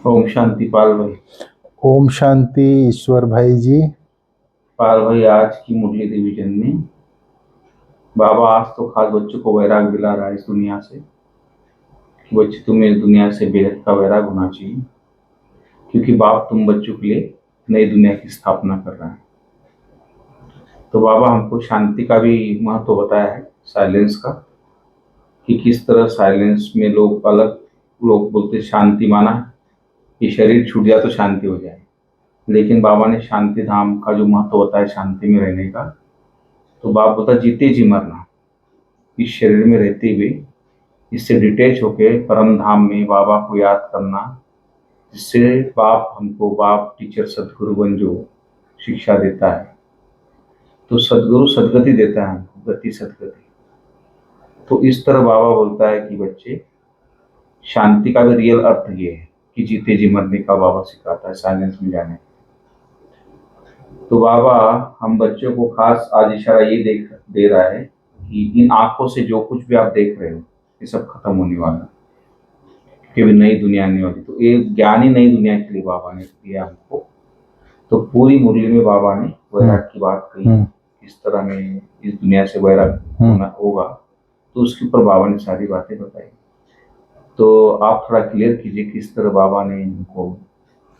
ओम शांति पाल भाई। ओम शांति ईश्वर भाई जी। पाल भाई, आज की मुरली रिवीजन में बाबा आज तो खास बच्चों को वैराग दिला रहा है इस दुनिया से कि बच्चे तुम्हें इस दुनिया से बेहद का वैराग होना चाहिए, क्योंकि बाप तुम बच्चों के लिए नई दुनिया की स्थापना कर रहा है। तो बाबा हमको शांति का भी महत्व बताया है, साइलेंस का, कि किस तरह साइलेंस में लोग बोलते शांति माना कि शरीर छूट जाए तो शांति हो जाए, लेकिन बाबा ने शांति धाम का जो महत्व बताया शांति में रहने का, तो बाप बोलता जीते जी मरना, इस शरीर में रहते हुए इससे डिटैच होके परम धाम में बाबा को याद करना, जिससे बाप टीचर सदगुरु बन जो शिक्षा देता है, तो सदगुरु सदगति देता है हमको, गति सदगति। तो इस तरह बाबा बोलता है कि बच्चे, शांति का भी रियल अर्थ ये है कि जीते जी मरने का बाबा सिखाता है, साइलेंस में जाने। तो बाबा हम बच्चों को खास आज इशारा ये दे रहा है कि इन आंखों से जो कुछ भी आप देख रहे हो ये सब खत्म होने वाला है, कि भी नई दुनिया आने वाली। तो ये ज्ञान ही नई दुनिया के लिए बाबा ने दिया हमको। तो पूरी मुरली में बाबा ने वैराग की बात कही, किस तरह में इस दुनिया से वैराग होगा, तो उसके ऊपर बाबा ने सारी बातें बताई। तो आप थोड़ा क्लियर कीजिए किस तरह बाबा ने इनको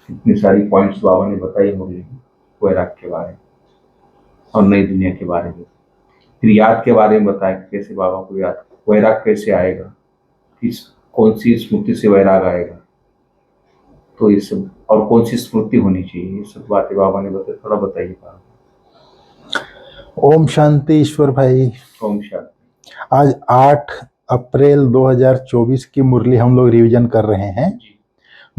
इतनी सारी पॉइंट्स बाबा ने बताई मुरली में, वैराग के बारे में और नई दुनिया के बारे में। फिर याद के बारे में बताया कि कैसे बाबा को याद, वैराग कैसे आएगा, किस कौन सी स्मृति से वैराग आएगा, तो ये सब, और कौन सी स्मृति होनी चाहिए, ये सब बातें बाबा ने बताया। थोड़ा बताइए बाबा। ओम शांति ईश्वर भाई। ओम शांति। आज 8 अप्रैल 2024 की मुरली हम लोग रिवीजन कर रहे हैं। जी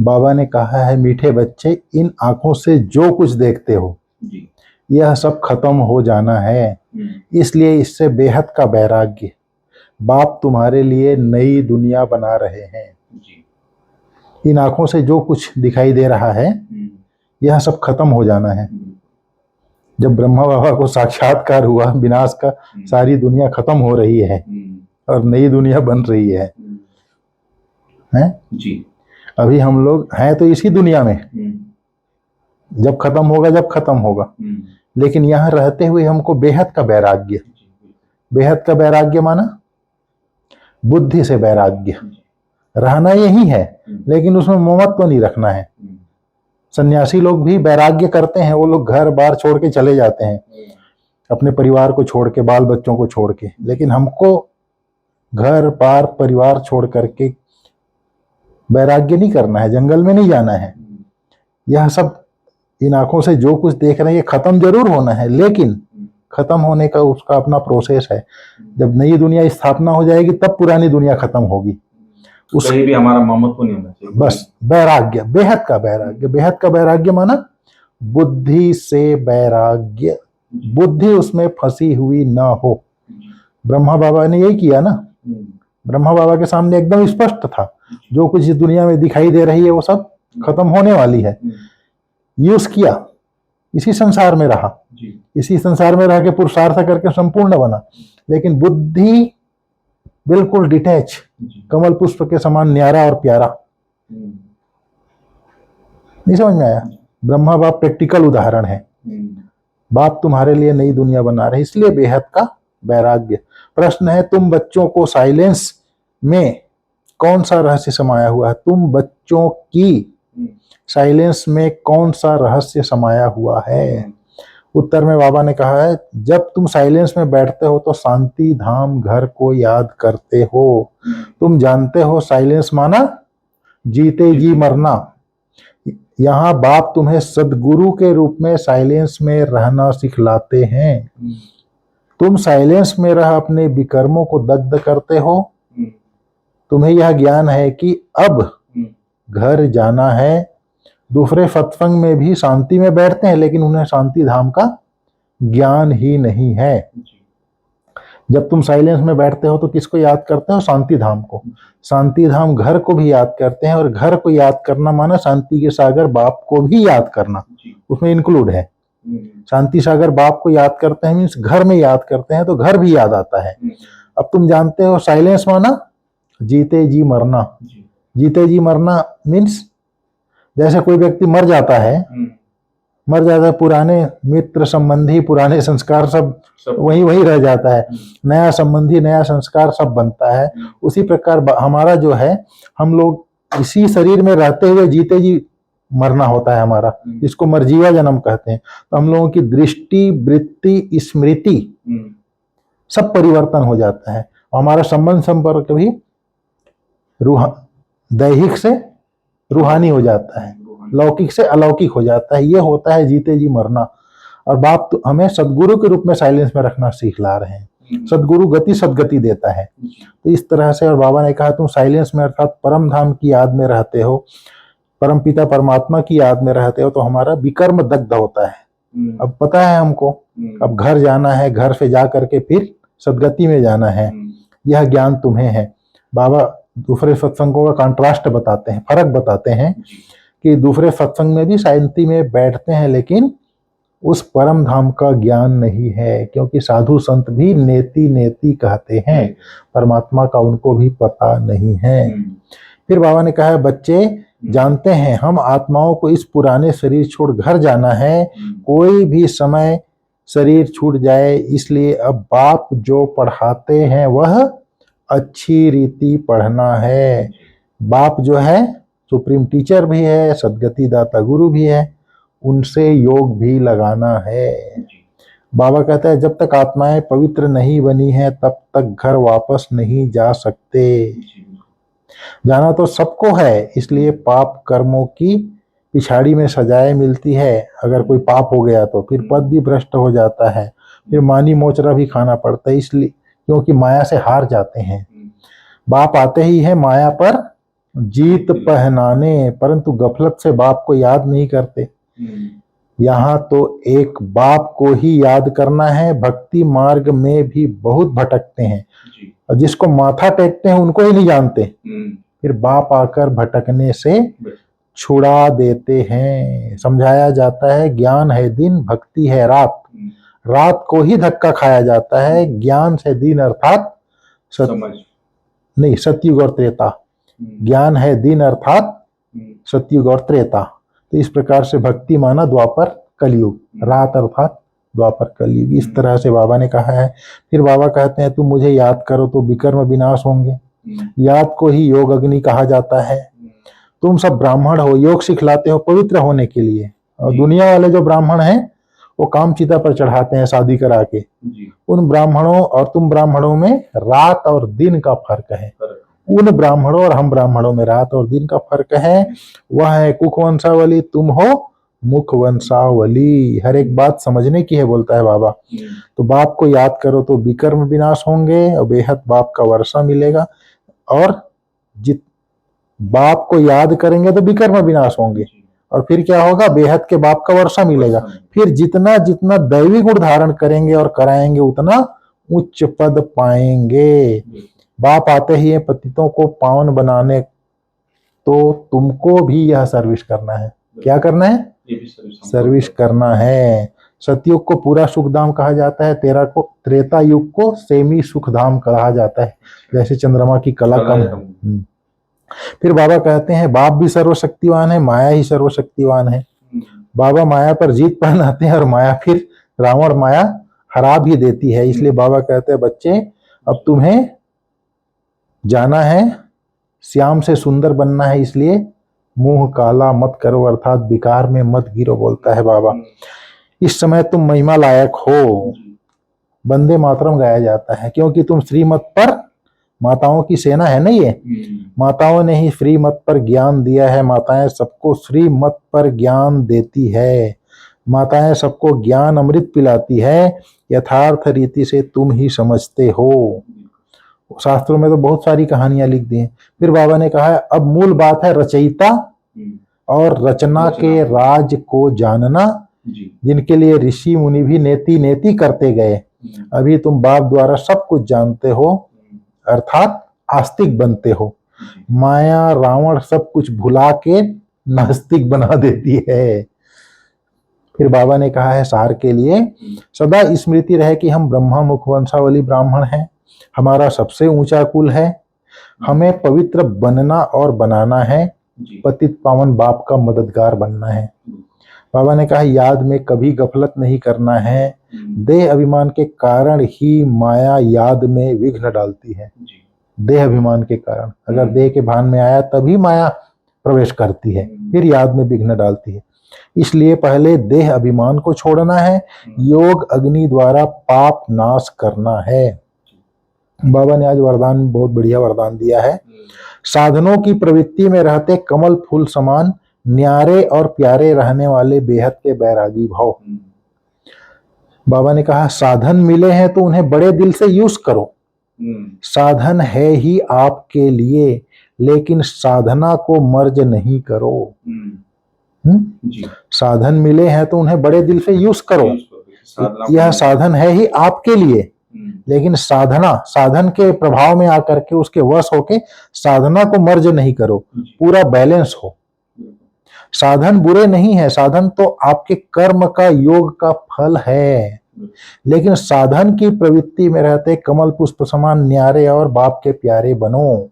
बाबा ने कहा है, मीठे बच्चे, इन आंखों से जो कुछ देखते हो जी, यह सब खत्म हो जाना है, इसलिए इससे बेहद का वैराग्य। बाप तुम्हारे लिए नई दुनिया बना रहे हैं। जी इन आंखों से जो कुछ दिखाई दे रहा है यह सब खत्म हो जाना है। जब ब्रह्मा बाबा को साक्षात्कार हुआ विनाश का, सारी दुनिया खत्म हो रही है और नई दुनिया बन रही है, हैं? जी। अभी हम लोग हैं तो इसी दुनिया में, जब खत्म होगा जब खत्म होगा, लेकिन यहाँ रहते हुए हमको बेहद का वैराग्य। बेहद का वैराग्य माना बुद्धि से वैराग्य। रहना यही है, लेकिन उसमें ममत्व नहीं रखना है। सन्यासी लोग भी वैराग्य करते हैं, वो लोग घर बार छोड़ के चले जाते हैं, अपने परिवार को छोड़ के, बाल बच्चों को छोड़ के, लेकिन हमको घर बार परिवार छोड़ करके वैराग्य नहीं करना है, जंगल में नहीं जाना है। यह सब इन आंखों से जो कुछ देख रहे हैं ये खत्म जरूर होना है, लेकिन खत्म होने का उसका अपना प्रोसेस है। जब नई दुनिया स्थापना हो जाएगी तब पुरानी दुनिया खत्म होगी। कहीं भी हमारा ममत्व नहीं होना चाहिए, बस वैराग्य, बेहद का वैराग्य। बेहद का वैराग्य माना बुद्धि से वैराग्य, बुद्धि उसमें फंसी हुई ना हो। ब्रह्मा बाबा ने यही किया ना। ब्रह्मा बाबा के सामने एकदम स्पष्ट था, जो कुछ इस दुनिया में दिखाई दे रही है वो सब खत्म होने वाली है। यूज किया, इसी संसार में रहा, इसी संसार में रह के पुरुषार्थ करके संपूर्ण बना, लेकिन बुद्धि बिल्कुल डिटैच, कमल पुष्प के समान न्यारा और प्यारा। नहीं समझ में आया? ब्रह्मा बाप प्रैक्टिकल उदाहरण है। बाप तुम्हारे लिए नई दुनिया बना रहे, इसलिए बेहद का वैराग्य। प्रश्न है, तुम बच्चों को साइलेंस में कौन सा रहस्य समाया हुआ है? तुम बच्चों की साइलेंस में कौन सा रहस्य समाया हुआ है? उत्तर में बाबा ने कहा है, जब तुम साइलेंस में बैठते हो तो शांति धाम घर को याद करते हो। तुम जानते हो साइलेंस माना जीते जी मरना। यहाँ बाप तुम्हें सदगुरु के रूप में साइलेंस में रहना सिखलाते हैं। तुम साइलेंस में रह अपने विकर्मों को दग्ध करते हो। तुम्हें यह ज्ञान है कि अब घर जाना है। दूसरे सत्संग में भी शांति में बैठते हैं, लेकिन उन्हें शांति धाम का ज्ञान ही नहीं है। जब तुम साइलेंस में बैठते हो तो किसको याद करते हो? शांति धाम को। शांति धाम घर को भी याद करते हैं, और घर को याद करना माना शांति के सागर बाप को भी याद करना, उसमें इंक्लूड है। शांति सागर बाप को याद करते हैं मीन्स घर में याद करते हैं, तो घर भी याद आता है। अब तुम जानते हो साइलेंस माना जीते जी मरना। जीते जी मरना मीन्स जैसे कोई व्यक्ति मर जाता है, पुराने मित्र संबंधी पुराने संस्कार सब वही वही रह जाता है, नया संबंधी नया संस्कार सब बनता है। उसी प्रकार हमारा जो है, हम लोग इसी शरीर में रहते हुए जीते जी मरना होता है हमारा, इसको मरजीवा जन्म कहते हैं। तो हम लोगों की दृष्टि, वृत्ति, स्मृति सब परिवर्तन हो जाता है। हमारा संबंध संपर्क भी दैहिक से रूहानी हो जाता है, लौकिक से अलौकिक हो जाता है। ये होता है जीते जी मरना। और बाप तो हमें सदगुरु के रूप में साइलेंस में रखना सिखला रहे हैं। सदगुरु गति सदगति देता है। तो इस तरह से, और बाबा ने कहा तुम साइलेंस में अर्थात परम धाम की याद में रहते हो, परम पिता परमात्मा की याद में रहते हो, तो हमारा विकर्म दग्ध होता है। अब पता है हमको, अब घर जाना है, घर से जा करके फिर सदगति में जाना है, यह ज्ञान तुम्हें है। बाबा दूसरे सत्संगों का कंट्रास्ट बताते हैं, फर्क बताते हैं कि दूसरे सत्संग में भी शांति में बैठते हैं, लेकिन उस परम धाम का ज्ञान नहीं है, क्योंकि साधु संत भी नेति नेति कहते हैं, परमात्मा का उनको भी पता नहीं है। फिर बाबा ने कहा बच्चे जानते हैं हम आत्माओं को इस पुराने शरीर छोड़ घर जाना है, कोई भी समय शरीर छूट जाए, इसलिए अब बाप जो पढ़ाते हैं वह अच्छी रीति पढ़ना है। बाप जो है सुप्रीम टीचर भी है, सदगति दाता गुरु भी है, उनसे योग भी लगाना है। बाबा कहता है जब तक आत्माएं पवित्र नहीं बनी है तब तक घर वापस नहीं जा सकते। जाना तो सबको है, इसलिए पाप कर्मों की पिछाड़ी में सजाएं मिलती है। अगर कोई पाप हो गया तो फिर पद भी भ्रष्ट हो जाता है, फिर मानी मोचरा भी खाना पड़ता है, इसलिए क्योंकि माया से हार जाते हैं। बाप आते ही है माया पर जीत पहनाने, परंतु गफलत से बाप को याद नहीं करते। यहाँ तो एक बाप को ही याद करना है। भक्ति मार्ग में भी बहुत भटकते हैं, और जिसको माथा टेकते हैं उनको ही नहीं जानते, फिर बाप आकर भटकने से छुड़ा देते हैं। समझाया जाता है ज्ञान है दिन, भक्ति है रात, रात को ही धक्का खाया जाता है। ज्ञान से दिन अर्थात सतयुग और त्रेता, ज्ञान है दिन अर्थात सतयुग और त्रेता। तो इस प्रकार से भक्ति माना द्वापर कलयुग, रात अर्थात द्वापर कलयुग। इस तरह से बाबा ने कहा है। फिर बाबा कहते हैं तुम मुझे याद करो तो विकर्म विनाश होंगे। याद को ही योग अग्नि कहा जाता है। तुम सब ब्राह्मण हो, योग सिखलाते हो पवित्र होने के लिए, और दुनिया वाले जो ब्राह्मण हैं वो काम चिता पर चढ़ाते हैं शादी करा के। उन ब्राह्मणों और तुम ब्राह्मणों में रात और दिन का फर्क है। उन ब्राह्मणों और हम ब्राह्मणों में रात और दिन का फर्क है। वह है कुक वंशावली, तुम हो मुख वंशावली। हर एक बात समझने की है, बोलता है बाबा। तो बाप को याद करो तो विकर्म विनाश होंगे और बेहद बाप का वर्षा मिलेगा। और जित बाप को याद करेंगे तो विकर्म विनाश होंगे, और फिर क्या होगा, बेहद के बाप का वर्षा मिलेगा। फिर जितना जितना दैवी गुण धारण करेंगे और कराएंगे उतना उच्च पद पाएंगे। बाप आते ही पतितों को पावन बनाने, तो तुमको भी यह सर्विस करना है। क्या करना है? सर्विस करना है। सतयुग को पूरा सुखधाम कहा जाता है, त्रेता युग को सेमी सुखधाम कहा जाता है, जैसे चंद्रमा की कला कम। फिर बाबा कहते हैं बाप भी सर्वशक्तिवान है, माया ही सर्वशक्तिवान है। बाबा माया पर जीत पहनाते हैं और माया फिर रावण माया हरा भी देती है। इसलिए बाबा कहते हैं बच्चे अब तुम्हें जाना है, श्याम से सुंदर बनना है, इसलिए मुंह काला मत करो, अर्थात विकार में मत गिरो, बोलता है बाबा। इस समय तुम महिमा लायक हो। वंदे मातरम गाया जाता है क्योंकि तुम श्रीमत पर, माताओं की सेना है ना ये, माताओं ने ही श्रीमत पर ज्ञान दिया है। माताएं सबको श्रीमत पर ज्ञान देती है, माताएं सबको ज्ञान अमृत पिलाती है। यथार्थ रीति से तुम ही समझते हो। शास्त्रों में तो बहुत सारी कहानियां लिख दी हैं। फिर बाबा ने कहा है अब मूल बात है रचयिता और रचना के राज को जानना, जिनके लिए ऋषि मुनि भी नेति नेति करते गए। अभी तुम बाप द्वारा सब कुछ जानते हो, अर्थात आस्तिक बनते हो। माया रावण सब कुछ भुला के नास्तिक बना देती है। फिर बाबा ने कहा है सार के लिए सदा स्मृति रहे कि हम ब्रह्मा मुख वंशावली ब्राह्मण हैं, हमारा सबसे ऊंचा कुल है, हमें पवित्र बनना और बनाना है। जी। पतित पावन बाप का मददगार बनना है। बाबा ने कहा याद में कभी गफलत नहीं करना है। देह अभिमान के कारण ही माया याद में विघ्न डालती है। जी। देह अभिमान के कारण, अगर देह के भान में आया तभी माया प्रवेश करती है, फिर याद में विघ्न डालती है। इसलिए पहले देह अभिमान को छोड़ना है, योग अग्नि द्वारा पाप नाश करना है। बाबा ने आज वरदान, बहुत बढ़िया वरदान दिया है। साधनों की प्रवृत्ति में रहते कमल फूल समान न्यारे और प्यारे रहने वाले बेहद के बैरागी भाव। बाबा ने कहा साधन मिले हैं तो उन्हें बड़े दिल से यूज करो। साधन है ही आपके लिए, लेकिन साधना को मर्ज नहीं करो। जी। साधन मिले हैं तो उन्हें बड़े दिल से यूज करो। यह साधन है ही आपके लिए, लेकिन साधन के प्रभाव में आकर के उसके वश होके साधना को मर्ज नहीं करो, पूरा बैलेंस हो। साधन बुरे नहीं है, साधन तो आपके कर्म का, योग का फल है, लेकिन साधन की प्रवृत्ति में रहते कमल पुष्प समान न्यारे और बाप के प्यारे बनो।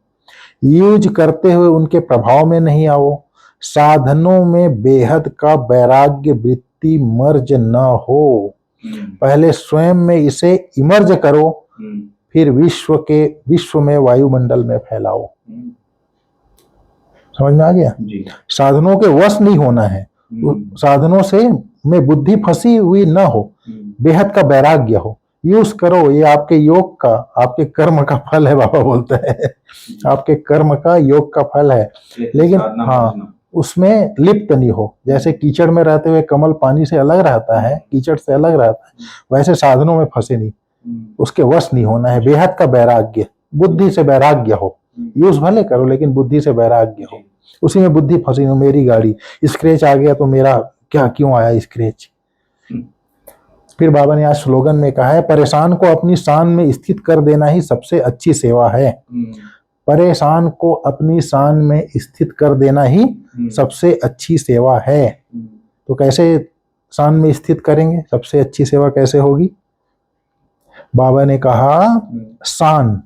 यूज करते हुए उनके प्रभाव में नहीं आओ। साधनों में बेहद का वैराग्य वृत्ति मर्ज न हो। पहले स्वयं में इसे इमर्ज करो, फिर विश्व में वायुमंडल में फैलाओ। समझ में आ गया? जी। साधनों के वश नहीं होना है, साधनों से में बुद्धि फंसी हुई न हो, बेहद का वैराग्य हो। यूज करो, ये आपके योग का, आपके कर्म का फल है। बाबा बोलते हैं आपके कर्म का, योग का फल है, लेकिन हाँ उसमें लिप्त नहीं हो। जैसे कीचड़ में रहते हुए कमल पानी से अलग रहता है, कीचड़ से अलग रहता है, वैसे साधनों में फंसे नहीं, उसके वश नहीं होना है। बेहद का वैराग्य, बुद्धि से वैराग्य हो। यूज भले करो लेकिन बुद्धि से वैराग्य हो। उसी में बुद्धि फंसी हो, मेरी गाड़ी स्क्रैच आ गया तो मेरा क्या, क्यों आया स्क्रैच। फिर बाबा ने आज स्लोगन में कहा है परेशान को अपनी शान में स्थित कर देना ही सबसे अच्छी सेवा है। परेशान को अपनी शान में स्थित कर देना ही सबसे अच्छी सेवा है। तो कैसे शान में स्थित करेंगे, सबसे अच्छी सेवा कैसे होगी? बाबा ने कहा शान,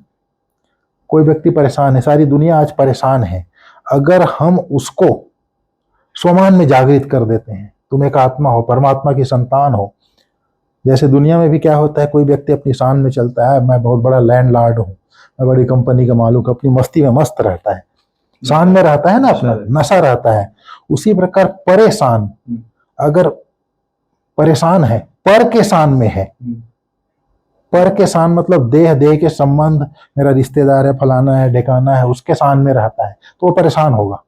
कोई व्यक्ति परेशान है, सारी दुनिया आज परेशान है, अगर हम उसको स्वमान में जागृत कर देते हैं, तुम एक आत्मा हो, परमात्मा की संतान हो। जैसे दुनिया में भी क्या होता है, कोई व्यक्ति अपनी शान में चलता है, मैं बहुत बड़ा लैंडलॉर्ड हूँ, मैं बड़ी कंपनी का मालिक, अपनी मस्ती में मस्त रहता है, शान में रहता है ना, अपना नशा रहता है। उसी प्रकार परेशान, अगर परेशान है, पर के शान में है, पर के शान मतलब देह के संबंध, मेरा रिश्तेदार है, फलाना है, ढेकाना है, उसके शान में रहता है तो वो परेशान होगा।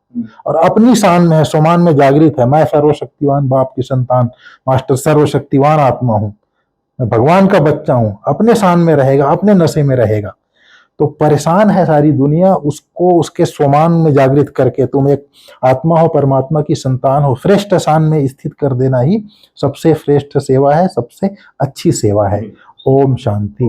और अपनी शान में है, स्वमान में जागृत है, मैं सर्वशक्तिवान बाप की संतान, मास्टर सर्वशक्तिवान आत्मा हूं, मैं भगवान का बच्चा हूं, अपने शान में रहेगा, अपने नशे में रहेगा। तो परेशान है सारी दुनिया, उसको उसके स्वमान में जागृत करके तुम एक आत्मा हो, परमात्मा की संतान हो, श्रेष्ठ शान में स्थित कर देना ही सबसे श्रेष्ठ सेवा है, सबसे अच्छी सेवा है। ओम शांति।